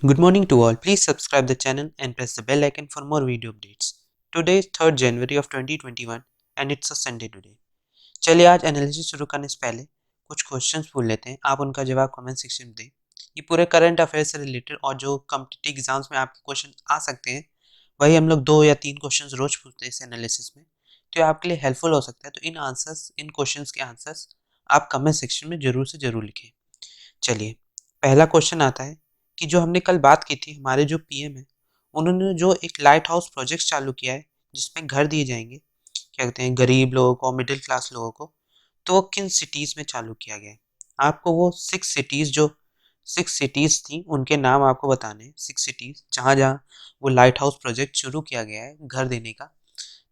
Good morning to all. Please subscribe the channel and press the bell icon for more video updates. Today is 3rd January of 2021 and it's a Sunday today. चलिए आज analysis शुरू करने से पहले कुछ questions पूछ लेते हैं, आप उनका जवाब कमेंट सेक्शन में दें। ये पूरे करंट अफेयर से रिलेटेड और जो कॉम्पिटिटिव एग्जाम्स में आपके क्वेश्चन आ सकते हैं वही हम लोग 2 या 3 क्वेश्चंस रोज पूछते हैं इस एनालिसिस में, तो ये आपके लिए हेल्पफुल हो सकता है। तो इन क्वेश्चंस के आंसर्स आप कमेंट सेक्शन में जरूर से जरूर लिखें। चलिए पहला क्वेश्चन आता है कि जो हमने कल बात की थी, हमारे जो पीएम है उन्होंने जो एक लाइट हाउस प्रोजेक्ट चालू किया है जिसमें घर दिए जाएंगे, क्या कहते हैं, गरीब लोगों को, मिडिल क्लास लोगों को, तो वो किन सिटीज में चालू किया गया है। आपको वो सिक्स सिटीज थी उनके नाम आपको बताने हैं, 6 सिटीज जहाँ जहाँ वो लाइट हाउस प्रोजेक्ट शुरू किया गया है घर देने का।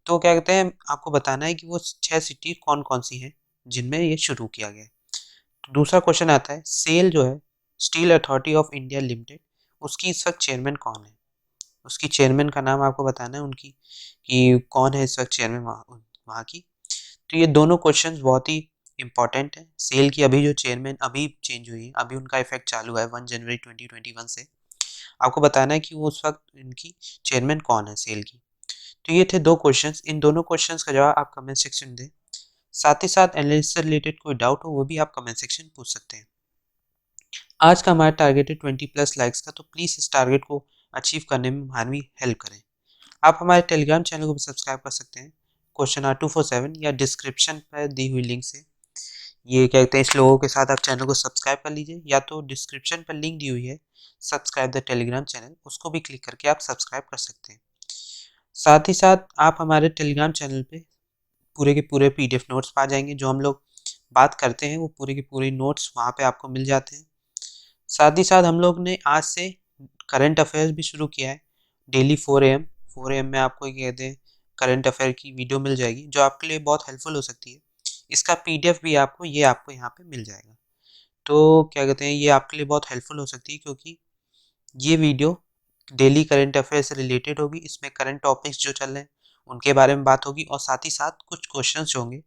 तो क्या कहते हैं, आपको बताना है कि वो 6 सिटी कौन कौन सी हैं जिनमें ये शुरू किया गया है। दूसरा क्वेश्चन आता है, सेल जो है steel authority of India limited, उसकी इस वक्त चेयरमैन कौन है। उसकी चेयरमैन का नाम आपको बताना है उनकी, कि कौन है इस वक्त चेयरमैन वहाँ की। तो ये दोनों क्वेश्चंस बहुत ही इंपॉर्टेंट है। सेल की अभी जो चेयरमैन अभी चेंज हुई है, अभी उनका इफेक्ट चालू है 1 जनवरी 2021 से। आपको बताना है कि वो उस वक्त इनकी चेयरमैन कौन है सेल की। तो ये थे 2 क्वेश्चंस। इन दोनों क्वेश्चंस का जवाब आप कमेंट सेक्शन में दें। साथ ही साथ एनालिसिस से रिलेटेड कोई डाउट हो वो भी आप कमेंट सेक्शन में पूछ सकते हैं। आज का हमारा टारगेट है 20+ लाइक्स का, तो प्लीज़ इस टारगेट को अचीव करने में हमारी हेल्प करें। आप हमारे टेलीग्राम चैनल को भी सब्सक्राइब कर सकते हैं, क्वेश्चन आर 247 या डिस्क्रिप्शन पर दी हुई लिंक से। ये क्या कहते हैं, इस लोगों के साथ आप चैनल को सब्सक्राइब कर लीजिए, या तो डिस्क्रिप्शन पर लिंक दी हुई है सब्सक्राइब द टेलीग्राम चैनल, उसको भी क्लिक करके आप सब्सक्राइब कर सकते हैं। साथ ही साथ आप हमारे टेलीग्राम चैनल पे पूरे के पूरे पीडीएफ नोट्स पा जाएंगे। जो हम लोग बात करते हैं वो पूरे के पूरे नोट्स वहाँ पे आपको मिल जाते हैं। साथ ही साथ हम लोग ने आज से करंट अफेयर्स भी शुरू किया है। डेली 4 AM में आपको ये कहते हैं करंट अफेयर की वीडियो मिल जाएगी जो आपके लिए बहुत हेल्पफुल हो सकती है। इसका पीडीएफ भी आपको यहाँ पे मिल जाएगा। तो क्या कहते हैं, ये आपके लिए बहुत हेल्पफुल हो सकती है क्योंकि ये वीडियो डेली करंट अफेयर से रिलेटेड होगी। इसमें करंट टॉपिक्स जो चल रहे हैं उनके बारे में बात होगी, और साथ ही साथ कुछ क्वेश्चंस होंगे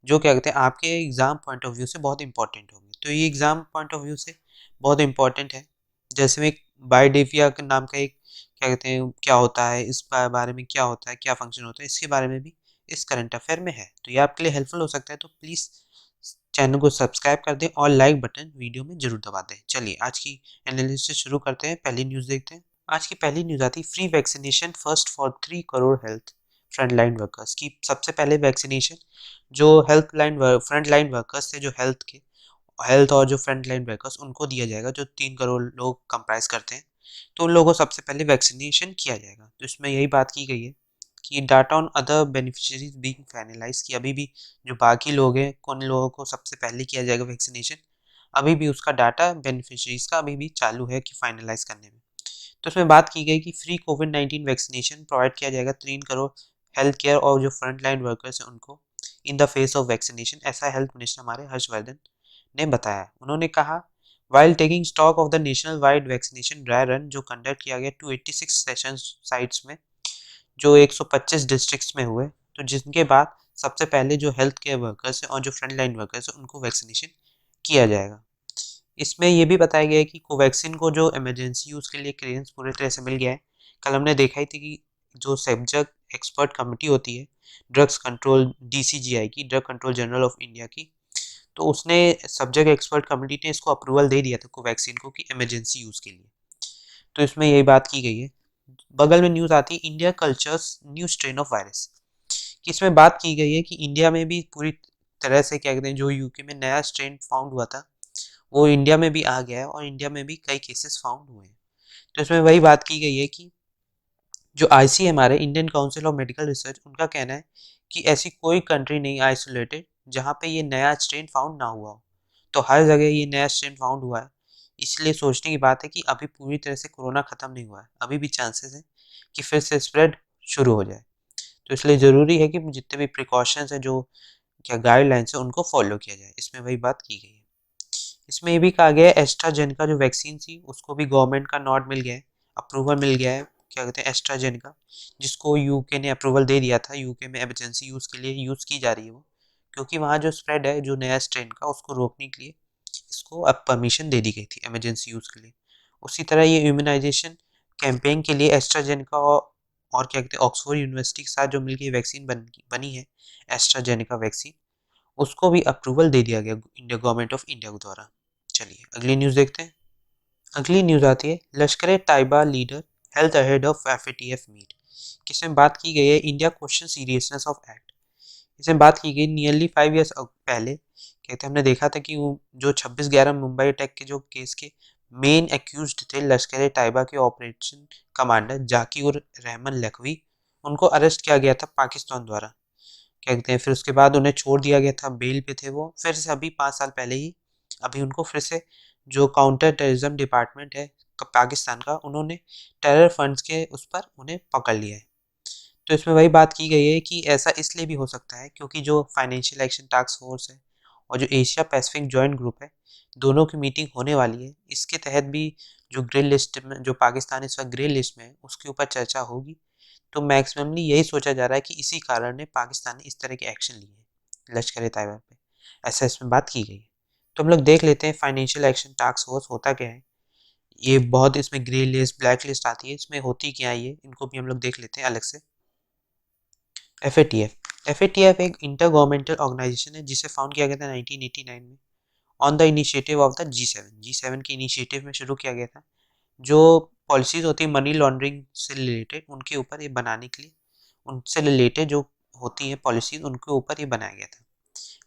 जो क्या कहते हैं आपके एग्ज़ाम पॉइंट ऑफ व्यू से बहुत इंपॉर्टेंट होंगे। तो ये एग्ज़ाम पॉइंट ऑफ व्यू से बहुत इंपॉर्टेंट है। जैसे में बायोडेविया के नाम का एक, क्या कहते हैं, क्या होता है, इस बारे में क्या होता है, क्या फंक्शन होता है, इसके बारे में भी इस करंट अफेयर में है। तो ये आपके लिए हेल्पफुल हो सकता है। तो प्लीज़ चैनल को सब्सक्राइब कर दें और लाइक बटन वीडियो में जरूर दबा दें। चलिए आज की एनालिसिस शुरू करते हैं। पहली न्यूज़ देखते हैं। आज की पहली न्यूज़ आती है, free vaccination first for 3 crore health frontline workers की। सबसे पहले वैक्सीनेशन जो फ्रंट लाइन वर्कर्स थे, जो हेल्थ और जो फ्रंट लाइन वर्कर्स, उनको दिया जाएगा, जो 3 करोड़ लोग कंप्राइज करते हैं। तो उन लोगों को सबसे पहले वैक्सीनेशन किया जाएगा। तो इसमें यही बात की गई है कि data on other beneficiaries being finalize, की अभी भी जो बाकी लोग हैं उन लोगों को सबसे पहले किया जाएगा वैक्सीनेशन। अभी भी उसका डाटा बेनिफिशियरीज का अभी भी चालू है कि फाइनलाइज करने में। तो उसमें बात की गई कि फ्री कोविड-19 वैक्सीनेशन प्रोवाइड किया जाएगा 3 करोड़ हेल्थ केयर और जो फ्रंट लाइन वर्कर्स हैं उनको in the face of vaccination. ऐसा हेल्थ मिनिस्टर हमारे हर्षवर्धन ने बताया। उन्होंने कहा, while taking stock of the national wide vaccination dry run जो कंडक्ट किया गया 286 सेशन साइट्स में, जो 125 डिस्ट्रिक्ट्स में हुए, तो जिनके बाद सबसे पहले जो हेल्थ केयर वर्कर्स हैं और जो फ्रंट लाइन वर्कर्स हैं उनको वैक्सीनेशन किया जाएगा। इसमें ये भी बताया गया है कि कोवैक्सीन को जो इमरजेंसी यूज़ के लिए क्लियरेंस पूरे तरह से मिल गया है। कल हमने देखा ही थी कि जो सब्जेक्ट एक्सपर्ट कमेटी होती है ड्रग्स कंट्रोल, डीसीजीआई की, drug control general of India की, तो उसने सब्जेक्ट एक्सपर्ट कमेटी ने इसको अप्रूवल दे दिया था कोवैक्सीन को कि इमरजेंसी यूज़ के लिए। तो इसमें यही बात की गई है। बगल में न्यूज़ आती है, India cultures new strain of virus, कि इसमें बात की गई है कि इंडिया में भी पूरी तरह से, क्या कहते हैं, जो यूके में नया स्ट्रेन फाउंड हुआ था वो इंडिया में भी आ गया है और इंडिया में भी कई केसेस फाउंड हुए हैं। तो इसमें वही बात की गई है कि जो आईसीएमआर हमारे Indian council of medical research, उनका कहना है कि ऐसी कोई कंट्री नहीं आइसोलेटेड जहाँ पे ये नया स्ट्रेन फाउंड ना हुआ हो। तो हर जगह ये नया स्ट्रेन फाउंड हुआ है। इसलिए सोचने की बात है कि अभी पूरी तरह से कोरोना खत्म नहीं हुआ है, अभी भी चांसेस हैं कि फिर से स्प्रेड शुरू हो जाए। तो इसलिए ज़रूरी है कि जितने भी प्रिकॉशंस हैं, जो क्या गाइडलाइंस है, उनको फॉलो किया जाए। इसमें वही बात की गई है। इसमें ये भी कहा गया है, एस्ट्राजेनेका जो वैक्सीन थी उसको भी गवर्नमेंट का नॉट मिल गया है, अप्रूवल मिल गया है, क्या कहते हैं, एस्ट्राजेनेका, जिसको यूके ने अप्रूवल दे दिया था। यूके में इमरजेंसी यूज़ के लिए यूज़ की जा रही है वो, क्योंकि वहाँ जो स्प्रेड है जो नया स्ट्रेन का, उसको रोकने के लिए इसको अब परमिशन दे दी गई थी इमरजेंसी यूज़ के लिए। उसी तरह ये इम्यूनाइजेशन कैंपेन के लिए एस्ट्राजेनेका और क्या कहते हैं ऑक्सफोर्ड यूनिवर्सिटी के साथ जो मिलकर वैक्सीन बनी है एस्ट्राजेनेका वैक्सीन, उसको भी अप्रूवल दे दिया गया इंडिया गवर्नमेंट ऑफ इंडिया के द्वारा। चलिए अगली न्यूज़ देखते हैं। अगली न्यूज़ आती है Lashkar e Taiba leader held ahead of FATF meet. किसमें बात की गई है India question seriousness of act. इसमें बात की गई नियरली 5 ईयर्स पहले कहते हमने देखा था कि जो 26/11 मुंबई अटैक के जो केस के मेन एक्यूज्ड थे लश्कर ए तैयबा के ऑपरेशन कमांडर जाकिर रहमान लखवी, उनको अरेस्ट किया गया था पाकिस्तान द्वारा। क्या कहते हैं फिर उसके बाद उन्हें छोड़ दिया गया था, बेल पे थे वो, फिर से अभी 5 साल पहले ही अभी उनको फिर से जो काउंटर टेररिज्म डिपार्टमेंट है पाकिस्तान का, उन्होंने टेरर फंड्स के उस पर उन्हें पकड़ लिया है। तो इसमें वही बात की गई है कि ऐसा इसलिए भी हो सकता है क्योंकि जो फाइनेंशियल एक्शन टास्क फोर्स है और जो एशिया पैसिफिक जॉइंट ग्रुप है, दोनों की मीटिंग होने वाली है। इसके तहत भी जो ग्रे लिस्ट में जो पाकिस्तान इस वक्त ग्रे लिस्ट में है उसके ऊपर चर्चा होगी। तो मैक्सिममली यही सोचा जा रहा है कि इसी कारण ने पाकिस्तान ने इस तरह के एक्शन लिए हैं लश्कर ए तैयबा पे, ऐसा इसमें बात की गई है। तो हम लोग देख लेते हैं फाइनेंशियल एक्शन टास्क फोर्स होता क्या है। ये बहुत इसमें ग्रे लिस्ट ब्लैक लिस्ट आती है, इसमें होती क्या है ये, इनको भी हम लोग देख लेते हैं अलग से। एफ एक इंटर गवर्नमेंटल ऑर्गेनाइजेशन है जिसे फाउंड किया गया था 1989 में on the initiative of the G seven के इनिशिएटिव में शुरू किया गया था। जो पॉलिसीज होती है मनी लॉन्ड्रिंग से रिलेटेड उनके ऊपर ये बनाने के लिए, उनसे रिलेटेड जो होती हैं पॉलिसीज उनके ऊपर ये बनाया गया था।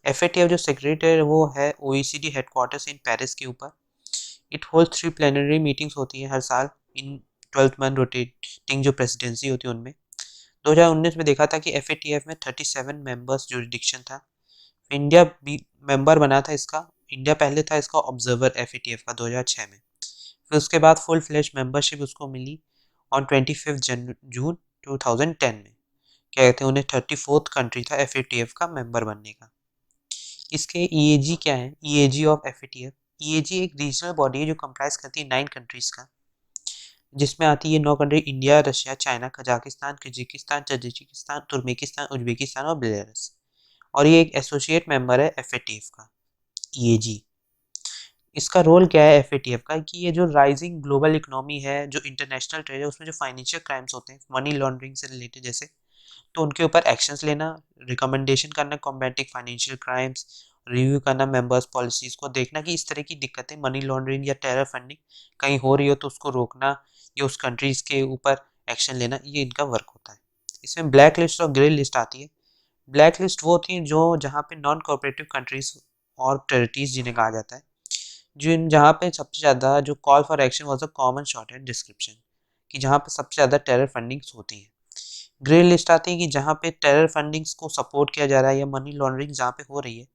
एफ जो सेक्रेटरी है वो है OECD हेडक्वार्टर्स इन पेरिस के ऊपर। इट होल्ड 3 प्लेनरी मीटिंग्स होती हैं हर साल इन 12 मंथ रोटेटिंग जो प्रेसिडेंसी होती है उनमें। 2019 में देखा था कि एफ में 37 मेंबर्स जुरिडिक्शन था। इंडिया भी मेंबर बना था इसका, इंडिया पहले था इसका ऑब्जर्वर एफ का 2006 में। फिर उसके बाद फुल फ्लैश मेंबरशिप उसको मिली ऑन 25 जून 2010 में। क्या कहते हैं उन्हें 34th कंट्री था एफ का मेंबर बनने का। इसके EAG क्या है, EAG ऑफ एफ EAG एक रीजनल बॉडी है जो कंप्राइज करती है 9 कंट्रीज का, जिसमें आती है 9 country India, Russia, China, Kazakhstan, Kazakhstan, Tajikistan, Turkmenistan, Uzbekistan और बेलारूस। और ये एक एसोसिएट मेंबर है एफ का EAG। इसका रोल क्या है एफ का कि ये जो राइजिंग ग्लोबल इकोनॉमी है, जो इंटरनेशनल ट्रेड है, उसमें जो फाइनेंशियल क्राइम्स होते हैं मनी लॉन्ड्रिंग से रिलेटेड जैसे, तो उनके ऊपर एक्शंस लेना, रिकमेंडेशन करना कॉम्बैटिंग फाइनेंशियल क्राइम्स, रिव्यू करना मेंबर्स पॉलिसीज को, देखना कि इस तरह की दिक्कतें मनी लॉन्ड्रिंग या टेरर फंडिंग कहीं हो रही हो तो उसको रोकना या उस कंट्रीज के ऊपर एक्शन लेना, ये इनका वर्क होता है। इसमें ब्लैक लिस्ट और ग्रे लिस्ट आती है। ब्लैक लिस्ट वो थी जो जहाँ पे नॉन कोऑपरेटिव कंट्रीज और टेरिटरीज जिन्हें कहा जाता है, जिन जहाँ पे सबसे ज़्यादा जो call for action was a common shorthand description, कि जहाँ पे सबसे ज़्यादा टेरर फंडिंग्स होती हैं। ग्रे लिस्ट आती है कि जहाँ पे टेरर फंडिंग्स को सपोर्ट किया जा रहा है या मनी लॉन्ड्रिंग जहाँ पे हो रही है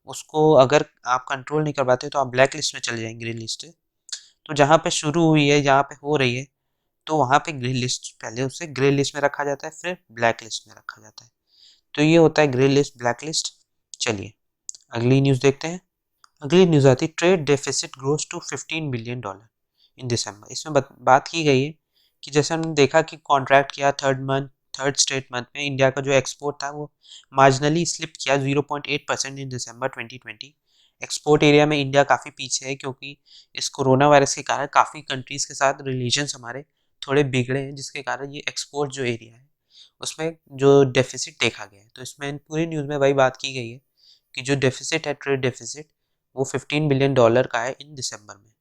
उसको अगर आप कंट्रोल नहीं कर पाते तो आप ब्लैक लिस्ट में चले जाएंगे, ग्रे लिस्ट। तो जहाँ पे शुरू हुई है जहाँ पे हो रही है तो वहाँ पे ग्रे लिस्ट, पहले उसे ग्रे लिस्ट में रखा जाता है फिर ब्लैक लिस्ट में रखा जाता है। तो ये होता है ग्रे लिस्ट ब्लैक लिस्ट। चलिए अगली न्यूज़ देखते हैं। अगली न्यूज़ आती है trade deficit grows to $15 billion in December. इसमें बात की गई है कि जैसे हमने देखा कि कॉन्ट्रैक्ट किया थर्ड स्ट्रेट मंथ में इंडिया का जो एक्सपोर्ट था वो मार्जिनली स्लिप किया 0.8% इन दिसंबर 2020। एक्सपोर्ट एरिया में इंडिया काफ़ी पीछे है क्योंकि इस कोरोना वायरस के कारण काफ़ी कंट्रीज़ के साथ रिलेशंस हमारे थोड़े बिगड़े हैं, जिसके कारण ये एक्सपोर्ट जो एरिया है उसमें जो डेफिसिट देखा गया है। तो इसमें पूरी न्यूज़ में वही बात की गई है कि जो डेफिसिट है ट्रेड डेफिसिट वो $15 बिलियन का है इन दिसंबर में।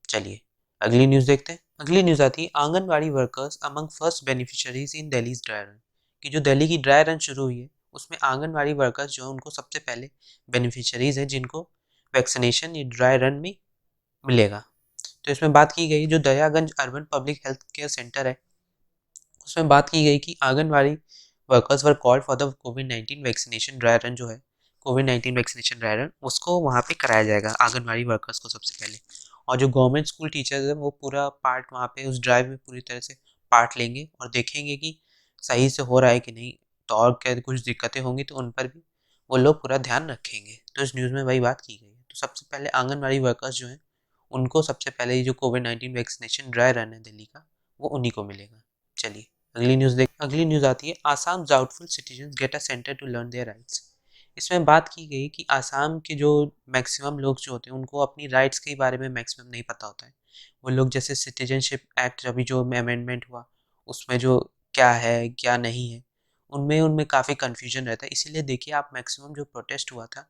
चलिए अगली न्यूज़ देखते हैं। अगली न्यूज़ आती है anganwadi workers among first beneficiaries in Delhi's dry run. कि जो दिल्ली की ड्राई रन शुरू हुई है उसमें आंगनवाड़ी वर्कर्स जो है उनको सबसे पहले बेनिफिशियरीज हैं जिनको वैक्सीनेशन ये ड्राई रन में मिलेगा। तो इसमें बात की गई जो Dayaganj urban public health care centre है उसमें बात की गई कि anganwadi workers were called for the कोविड-19 वैक्सीनेशन ड्राई रन, जो है कोविड-19 वैक्सीनेशन ड्राई रन उसको वहाँ पे कराया जाएगा आंगनवाड़ी वर्कर्स को सबसे पहले। और जो गवर्नमेंट स्कूल टीचर्स हैं वो पूरा पार्ट वहाँ पे उस ड्राइव में पूरी तरह से पार्ट लेंगे और देखेंगे कि सही से हो रहा है कि नहीं, तो और क्या कुछ दिक्कतें होंगी तो उन पर भी वो लोग पूरा ध्यान रखेंगे। तो इस न्यूज़ में वही बात की गई है। तो सबसे पहले आंगनवाड़ी वर्कर्स जो हैं उनको सबसे पहले ये जो कोविड-19 वैक्सीनेशन ड्राई रन है दिल्ली का वो उन्हीं को मिलेगा। चलिए अगली न्यूज़ आती है Assam doubtful citizens get a centre to learn their rights. इसमें बात की गई कि आसाम के जो मैक्सिमम लोग जो होते हैं उनको अपनी राइट्स के बारे में मैक्सिमम नहीं पता होता है। वो लोग जैसे सिटीजनशिप एक्ट अभी जो अमेंडमेंट हुआ उसमें जो क्या है क्या नहीं है उनमें उनमें काफ़ी कन्फ्यूजन रहता है। इसीलिए देखिए आप मैक्सिमम जो प्रोटेस्ट हुआ था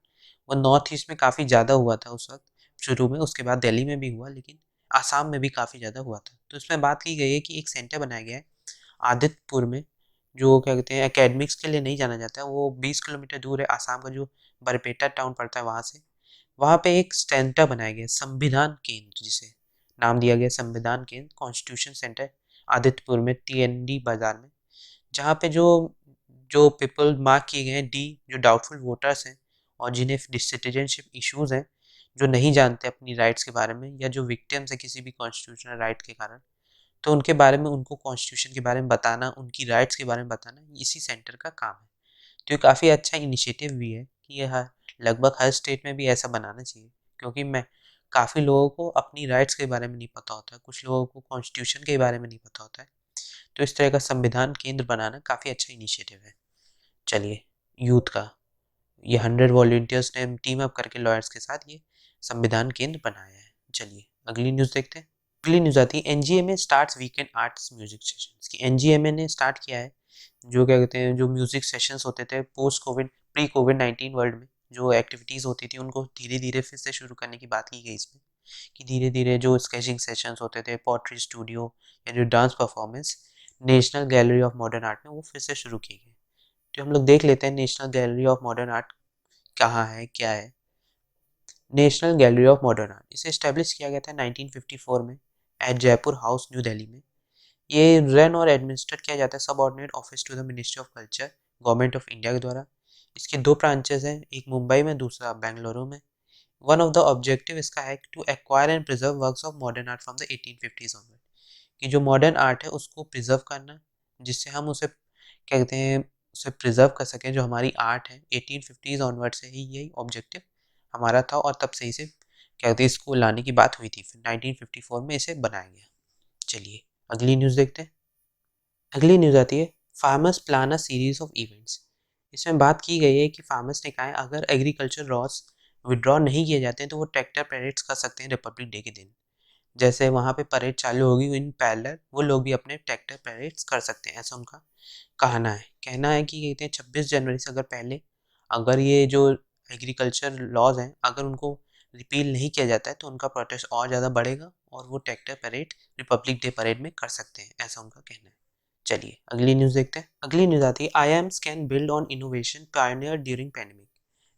वो नॉर्थ ईस्ट में काफ़ी ज़्यादा हुआ था उस वक्त शुरू में, उसके बाद दिल्ली में भी हुआ, लेकिन आसाम में भी काफ़ी ज़्यादा हुआ था। तो इसमें बात की गई है कि एक सेंटर बनाया गया है आदित्यपुर में, जो क्या कहते हैं एकेडमिक्स के लिए नहीं जाना जाता है, वो 20 किलोमीटर दूर है आसाम का जो बरपेटा टाउन पड़ता है वहाँ से। वहाँ पे एक सेंटर बनाया गया संविधान केंद्र, जिसे नाम दिया गया संविधान केंद्र कॉन्स्टिट्यूशन सेंटर आदित्यपुर में TND बाजार में, जहाँ पे जो जो पीपल मार्क किए गए हैं डी, जो डाउटफुल वोटर्स हैं और जिन्हें सिटीजनशिप इश्यूज हैं, जो नहीं जानते अपनी राइट्स के बारे में या जो विक्टिम्स है किसी भी कॉन्स्टिट्यूशनल राइट के कारण, तो उनके बारे में उनको कॉन्स्टिट्यूशन के बारे में बताना, उनकी राइट्स के बारे में बताना इसी सेंटर का काम है। तो ये काफ़ी अच्छा इनिशिएटिव भी है कि ये हर लगभग हर स्टेट में भी ऐसा बनाना चाहिए, क्योंकि मैं काफ़ी लोगों को अपनी राइट्स के बारे में नहीं पता होता है, कुछ लोगों को कॉन्स्टिट्यूशन के बारे में नहीं पता होता है। तो इस तरह का संविधान केंद्र बनाना काफ़ी अच्छा इनिशिएटिव है। चलिए, यूथ का ये 100 वॉलंटियर्स ने टीम अप करके लॉयर्स के साथ ये संविधान केंद्र बनाया है। चलिए अगली न्यूज़ देखते हैं। अगली न्यूज़ आती है NGMA starts weekend arts music sessions की। NGMA ने स्टार्ट किया है जो क्या कहते हैं जो म्यूजिक सेशंस होते थे पोस्ट कोविड प्री कोविड-19 वर्ल्ड में, जो एक्टिविटीज़ होती थी उनको धीरे धीरे फिर से शुरू करने की बात की गई इसमें, कि धीरे धीरे जो स्केचिंग सेशंस होते थे, पोट्री स्टूडियो या जो dance performance national gallery of modern art में वो फिर से शुरू किए गए। तो हम लोग देख लेते हैं national gallery of modern art कहाँ है क्या है। National gallery of modern art इसे इस्टेब्लिश किया गया था 1954 में at Jaipur house New Delhi में। ये रन और एडमिनिस्टर किया जाता है subordinate office to the ministry of culture, government of India के द्वारा। इसके दो ब्रांचेस हैं, एक मुंबई में दूसरा बेंगलुरु में। वन ऑफ द ऑब्जेक्टिव इसका है to acquire and preserve works of modern art from the 1850s onward, कि जो मॉडर्न आर्ट है उसको प्रिजर्व करना, जिससे हम उसे क्या कहते हैं उसे प्रिजर्व कर सकें। जो हमारी आर्ट है 1850s ऑनवर्ड से ही यही ऑब्जेक्टिव हमारा था, और तब से इसे क्या कहते हैं इसको लाने की बात हुई थी, फिर 1954 में इसे बनाया गया। चलिए अगली न्यूज़ देखते हैं। अगली न्यूज़ आती है farmers plan a series of events. इसमें बात की गई है कि फार्मर्स ने कहा है अगर एग्रीकल्चर लॉस विड्रॉ नहीं किए जाते हैं तो वो ट्रैक्टर परेड्स कर सकते हैं रिपब्लिक डे के दिन। जैसे वहाँ पे परेड चालू होगी इन पैरेलल वो लोग भी अपने ट्रैक्टर परेड्स कर सकते हैं, ऐसा उनका कहना है कि कहते हैं 26 जनवरी से अगर पहले अगर ये जो एग्रीकल्चर लॉज हैं अगर उनको रिपील नहीं किया जाता है तो उनका प्रोटेस्ट और ज़्यादा बढ़ेगा और वो tractor parade Republic day parade में कर सकते हैं, ऐसा उनका कहना है। चलिए अगली न्यूज़ देखते हैं। अगली न्यूज़ आती है IIMs can build on innovation Pioneer during pandemic.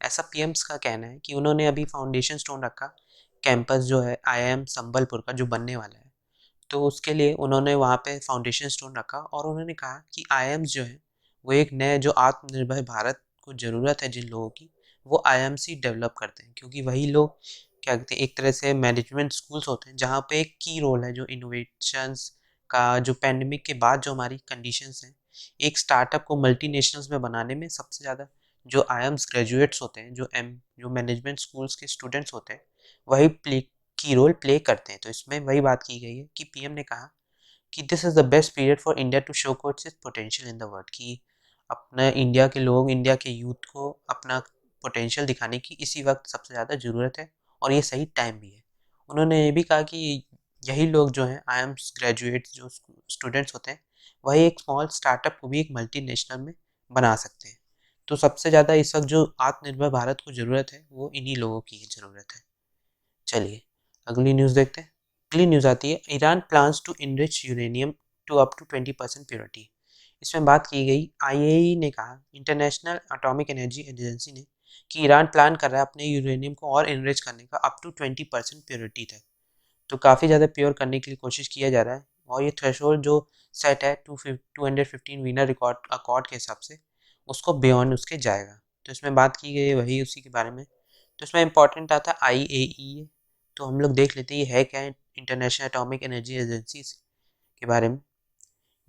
ऐसा PMs का कहना है कि उन्होंने अभी फाउंडेशन स्टोन रखा कैंपस जो है IIM संबलपुर का जो बनने वाला है, तो उसके लिए उन्होंने वहाँ पे फाउंडेशन स्टोन रखा और उन्होंने कहा कि IIMs जो है वो एक नए जो आत्मनिर्भर भारत को ज़रूरत है जिन लोगों की, वो IIMs ही डेवलप करते हैं, क्योंकि वही लोग क्या कहते हैं एक तरह से मैनेजमेंट स्कूल्स होते हैं जहाँ पे एक की रोल है जो इनोवेशंस का, जो पेंडेमिक के बाद जो हमारी कंडीशंस हैं एक स्टार्टअप को मल्टीनेशनल्स में बनाने में सबसे ज़्यादा जो IIMs ग्रेजुएट्स होते हैं, जो मैनेजमेंट स्कूल्स के स्टूडेंट्स होते हैं, वही की रोल प्ले करते हैं। तो इसमें वही बात की गई है कि PM ने कहा कि this is the best period for India to show its potential in the world, कि अपना इंडिया के लोग, इंडिया के यूथ को अपना पोटेंशियल दिखाने की इसी वक्त सबसे ज़्यादा ज़रूरत है और ये सही टाइम भी है। उन्होंने ये भी कहा कि यही लोग जो हैं IIMs ग्रेजुएट्स जो स्टूडेंट्स होते हैं वही एक स्मॉल स्टार्टअप को भी एक मल्टीनेशनल में बना सकते हैं। तो सबसे ज़्यादा इस वक्त जो आत्मनिर्भर भारत को ज़रूरत है वो इन्हीं लोगों की ज़रूरत है। चलिए अगली न्यूज़ देखते हैं। अगली न्यूज़ आती है Iran plans to enrich uranium to up to 20% purity. इसमें बात की गई IAEA ने कहा, इंटरनेशनल एटॉमिक एनर्जी एजेंसी ने, कि ईरान प्लान कर रहा है अपने यूरेनियम को और इनरिच करने का अप टू 20% प्योरिटी तक। तो काफ़ी ज़्यादा प्योर करने के लिए कोशिश किया जा रहा है और ये थ्रेशोल्ड जो सेट है 215 वीनर रिकॉर्ड अकॉर्ड के हिसाब से उसको बियॉन्ड उसके जाएगा। तो इसमें बात की गई है वही उसी के बारे में। तो इसमें इंपॉर्टेंट आता है IAEA। तो हम लोग देख लेते हैं ये है क्या, इंटरनेशनल एटॉमिक एनर्जी एजेंसी के बारे में।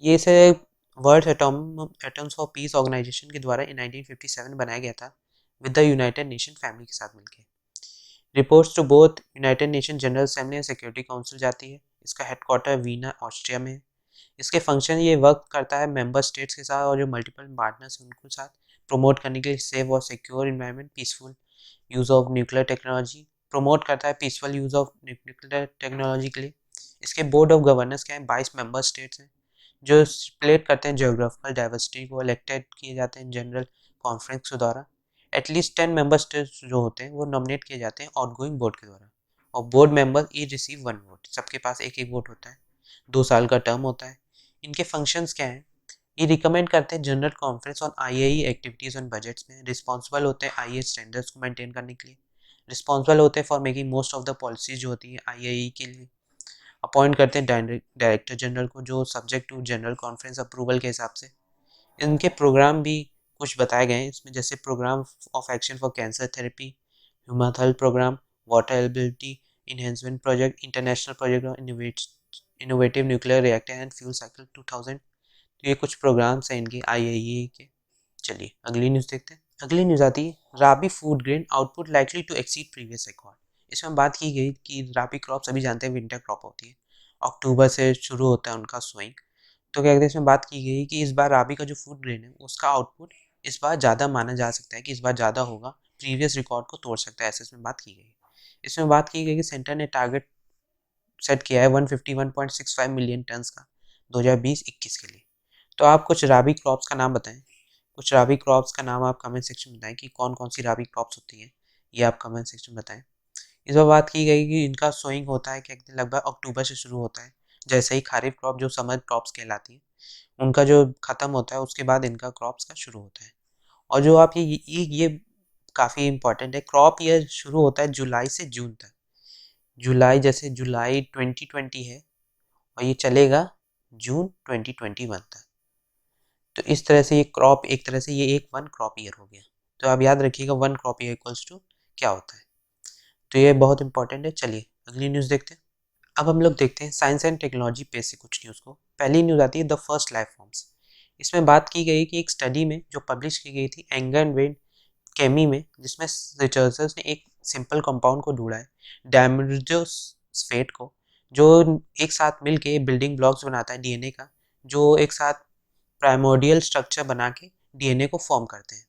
ये इसे world atoms for peace organisation के द्वारा 1957 बनाया गया था with the United Nation family के साथ मिलकर। Reports to both United Nation General Assembly and Security Council जाती है। इसका हेडक्वार्टर वीना ऑस्ट्रिया में है। इसके फंक्शन ये वर्क करता है मेंबर स्टेट्स के साथ और जो मल्टीपल पार्टनर्स हैं उनके साथ प्रमोट करने के लिए सेफ और secure environment, peaceful use of nuclear technology, promote करता है peaceful use of nuclear technology के लिए। इसके बोर्ड ऑफ गवर्नेंस क्या है, 22 मेंबर स्टेट्स हैं जो स्प्लिट करते हैं जियोग्राफिकल डाइवर्सिटी को, इलेक्टेड किए जाते हैं जनरल कॉन्फ्रेंस के द्वारा। एटलीस्ट 10 मेंबर स्टेट्स जो होते हैं वो नॉमिनेट किए जाते हैं आउटगोइंग बोर्ड के द्वारा, और बोर्ड मेंबर ई रिसीव 1 वोट, सबके पास एक एक वोट होता है, 2 साल का टर्म होता है। इनके फंक्शंस क्या हैं, ये रिकमेंड करते हैं general conference on IAE activities on budgets में, रिस्पॉन्सिबल होते हैं आईएई स्टैंडर्ड्स को मेंटेन करने के लिए, रिस्पॉन्सिबल होते हैं for making most of the policies जो होती है आईएई के लिए, अपॉइंट करते हैं डायरेक्टर जनरल को जो subject to general conference approval के हिसाब से। इनके प्रोग्राम भी कुछ बताए गए हैं इसमें, जैसे programme of action for cancer therapy, human health programme, water ability enhancement project, international project innovative nuclear reactor and fuel cycle 2000। तो ये कुछ प्रोग्राम्स हैं इनके आईएईए के। चलिए अगली न्यूज़ देखते हैं। अगली न्यूज़ आती है, rabi food grain output likely to exceed previous record. इसमें बात की गई कि राबी क्रॉप सभी जानते हैं विंटर क्रॉप होती है, अक्टूबर से शुरू होता है उनका सोइंग। तो क्या कहते हैं, इसमें बात की गई कि इस बार राबी का जो फूड ग्रेन है उसका आउटपुट इस बार ज़्यादा माना जा सकता है, कि इस बार ज़्यादा होगा, प्रीवियस रिकॉर्ड को तोड़ सकता है, ऐसे इसमें बात की गई। इसमें बात की गई कि सेंटर ने टारगेट सेट किया है 151.65 मिलियन टन्स का 2020-21 के लिए। तो आप कुछ राबी क्रॉप्स का नाम बताएं, कुछ राबी क्रॉप्स का नाम आप कमेंट सेक्शन में बताएं कि कौन कौन सी राबी क्रॉप्स होती हैं, ये आप कमेंट सेक्शन में बताएं। इस बार बात की गई कि इनका सोइंग होता है, क्या कहते हैं, लगभग अक्टूबर से शुरू होता है, जैसे ही खारिफ क्रॉप जो समर क्रॉप्स कहलाती है उनका जो खत्म होता है उसके बाद इनका क्रॉप्स का शुरू होता है। और जो आप ये काफ़ी इंपॉर्टेंट है, क्रॉप ईयर शुरू होता है जुलाई से जून तक। जुलाई, जैसे जुलाई 2020 है और ये चलेगा जून 2021 तक। तो इस तरह से ये क्रॉप, एक तरह से ये एक वन क्रॉप ईयर हो गया। तो आप याद रखिएगा one crop year equals to क्या होता है। तो ये बहुत इंपॉर्टेंट है। चलिए अगली न्यूज़ देखते हैं। अब हम लोग देखते हैं साइंस एंड टेक्नोलॉजी पे से कुछ न्यूज़ को। पहली न्यूज़ आती है द फर्स्ट लाइफ फॉर्म्स। इसमें बात की गई कि एक स्टडी में जो पब्लिश की गई थी एंगर एंड वेन केमी में, जिसमें रिसर्चर्स ने एक सिंपल कंपाउंड को ढूंढा है, डायमिथोस्फेट को, जो एक साथ मिलके बिल्डिंग ब्लॉक्स बनाता है डीएनए का, जो एक साथ प्राइमोर्डियल स्ट्रक्चर बना के डीएनए को फॉर्म करते हैं।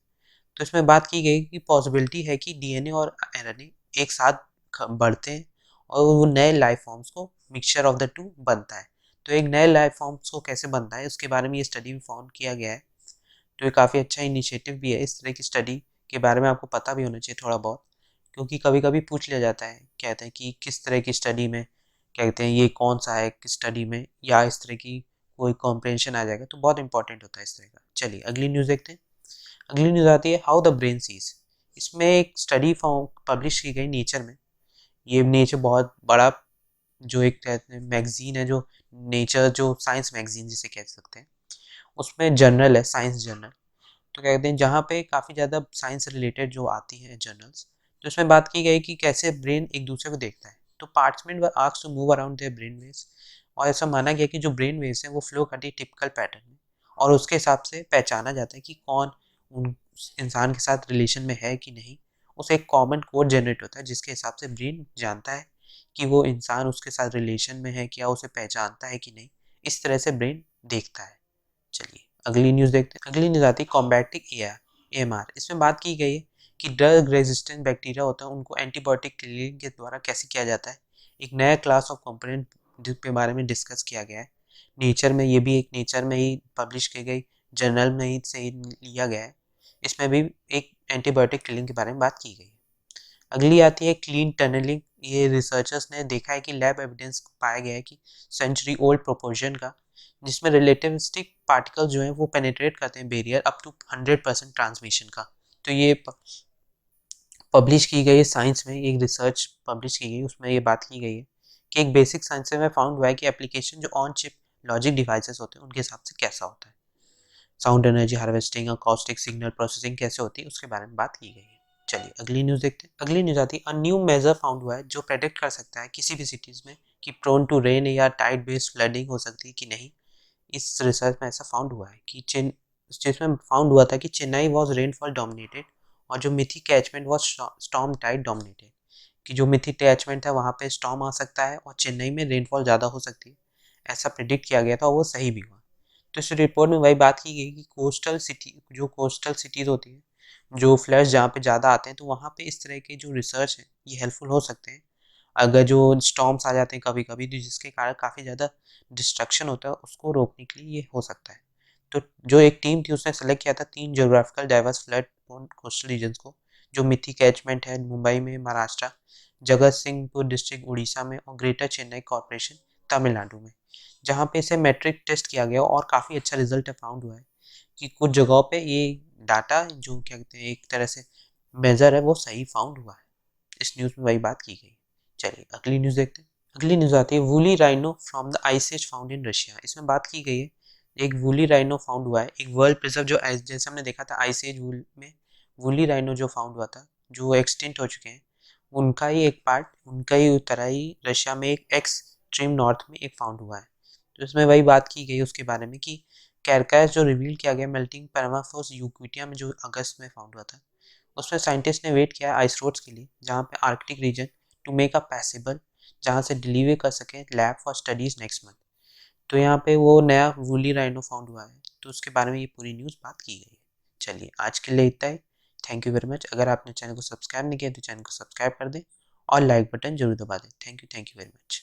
तो इसमें बात की गई कि पॉसिबिलिटी है कि डीएनए और आरएनए एक साथ बढ़ते हैं और वो नए लाइफ फॉर्म्स को मिक्सचर ऑफ द टू बनता है। तो एक नए लाइफ फॉर्म्स को कैसे बनता है उसके बारे में ये स्टडी में फाउंड किया गया है। तो ये काफ़ी अच्छा इनिशिएटिव भी है, इस तरह की स्टडी के बारे में आपको पता भी होना चाहिए थोड़ा बहुत, क्योंकि कभी कभी पूछ लिया जाता है, कहते हैं कि किस तरह की स्टडी में, कहते हैं ये कौन सा है किस स्टडी में, या इस तरह की कोई कॉम्प्रिहेंशन आ जाएगा, तो बहुत इंपॉर्टेंट होता है इस तरह का। चलिए अगली न्यूज़ देखते हैं। अगली न्यूज़ आती है हाउ द ब्रेन सीज। इसमें एक स्टडी पब्लिश की गई नेचर में। ये नेचर बहुत बड़ा जो एक कहते हैं मैगजीन है, जो नेचर जो साइंस मैगजीन जिसे कह सकते हैं, उसमें जर्नल है, साइंस जर्नल। तो क्या कहते हैं, जहाँ पे काफ़ी ज़्यादा साइंस रिलेटेड जो आती हैं जर्नल्स, तो इसमें बात की गई कि कैसे ब्रेन एक दूसरे को देखता है। तो participant were asked to move around their brain waves, और ऐसा माना गया कि जो ब्रेन वेव्स हैं वो फ्लो करती है टिपिकल पैटर्न में, और उसके हिसाब से पहचाना जाता है कि कौन उन इंसान के साथ रिलेशन में है कि नहीं। उसे एक कॉमन कोड जनरेट होता है जिसके हिसाब से ब्रेन जानता है कि वो इंसान उसके साथ रिलेशन में है, क्या उसे पहचानता है कि नहीं। इस तरह से ब्रेन देखता है। चलिए अगली न्यूज़ देखते हैं। अगली न्यूज़ आती है कॉम्बैटिक एएमआर। इसमें बात की गई है कि ड्रग रेजिस्टेंट बैक्टीरिया होता है उनको एंटीबायोटिक क्लीनिंग के द्वारा कैसे किया जाता है। एक नया क्लास ऑफ कंपोनेंट के बारे में डिस्कस किया गया है नेचर में, ये भी एक नेचर में ही पब्लिश की गई जर्नल में ही से ही लिया गया है। इसमें भी एक एंटीबायोटिक क्लीनिंग के बारे में बात की गई है। अगली आती है क्लीन टनलिंग। ये रिसर्चर्स ने देखा है कि लैब एविडेंस पाया गया है कि सेंचुरी ओल्ड प्रोपोर्शन का, जिसमें रिलेटिविस्टिक पार्टिकल जो है वो पेनिट्रेट करते हैं बैरियर अप टू 100% ट्रांसमिशन का। तो ये पब्लिश की गई है साइंस में, एक रिसर्च पब्लिश की गई, उसमें ये बात की गई है कि एक बेसिक साइंस में फाउंड हुआ है कि एप्लीकेशन जो ऑन चिप लॉजिक डिवाइसेस होते हैं उनके हिसाब से कैसा होता है, sound energy harvesting, acoustic signal processing कैसे होती है उसके बारे में बात की गई है। चलिए अगली न्यूज़ देखते हैं। अगली न्यूज़ आती है अ न्यू मेजर फाउंड हुआ है जो प्रेडिक्ट कर सकता है किसी भी सिटीज़ में कि प्रोन टू रेन या टाइड बेस्ड फ्लडिंग हो सकती है कि नहीं। इस रिसर्च में ऐसा फाउंड हुआ है कि जिसमें फाउंड हुआ था कि चेन्नई वॉज रेनफॉल डोमिनेटेड, और जो Mithi catchment was storm tide dominated, कि जो मिथि कैचमेंट है वहाँ पे स्टॉर्म आ सकता है और चेन्नई में रेनफॉल ज़्यादा हो सकती है, ऐसा प्रिडिक्ट किया गया था और वो सही भी हुआ। तो इस रिपोर्ट में वही बात की गई कि कोस्टल सिटीज़ होती हैं, जो फ्लड्स जहाँ पे ज़्यादा आते हैं, तो वहाँ पे इस तरह के जो रिसर्च है ये हेल्पफुल हो सकते हैं। अगर जो स्टॉर्म्स आ जाते हैं कभी-कभी, तो जिसके कारण काफ़ी ज़्यादा डिस्ट्रक्शन होता है, उसको रोकने के लिए ये हो सकता है। तो जो एक टीम थी उसने सेलेक्ट किया था 3 geographical diverse flood prone coastal regions को, जो मिथि कैचमेंट है मुंबई में महाराष्ट्र, जगत सिंहपुर डिस्ट्रिक्ट उड़ीसा में और ग्रेटर चेन्नई कॉर्पोरेशन तमिलनाडु में। जहाँ पे इसे मैट्रिक टेस्ट किया गया और काफ़ी अच्छा रिजल्ट फाउंड हुआ है कि कुछ जगहों पे ये डाटा जो क्या कहते हैं एक तरह से मेजर है वो सही फाउंड हुआ है। इस न्यूज़ में वही बात की गई। चलिए अगली न्यूज़ देखते हैं। अगली न्यूज़ आती है woolly rhino from the ice age found in Russia. इसमें बात की गई है एक वूली राइनो फाउंड हुआ है, एक वर्ल्ड प्रिजर्व जो जैसे हमने देखा था आइस एज वूल में वूली राइनो जो फाउंड हुआ था, जो एक्सटिंक्ट हो चुके हैं, उनका ही एक पार्ट उनका ही तरह ही रशिया में एक एक्सट्रीम नॉर्थ में एक फाउंड हुआ है। तो इसमें वही बात की गई उसके बारे में कि कैरकास जो रिवील किया गया मेल्टिंग परमाफ्रोस्ट यूक्विटिया में जो अगस्त में फाउंड हुआ था, उसमें साइंटिस्ट ने वेट किया आइस रोड्स के लिए जहाँ पे Arctic region to make a passable, जहाँ से डिलीवर कर सके lab for studies next month. तो यहाँ पे वो नया वूली राइनो फाउंड हुआ है, तो उसके बारे में ये पूरी न्यूज़ बात की गई है। चलिए आज के लिए इतना ही। Thank you very much. अगर आपने चैनल को सब्सक्राइब नहीं किया तो चैनल को सब्सक्राइब कर दें और लाइक बटन जरूर दबा दें। Thank you very much.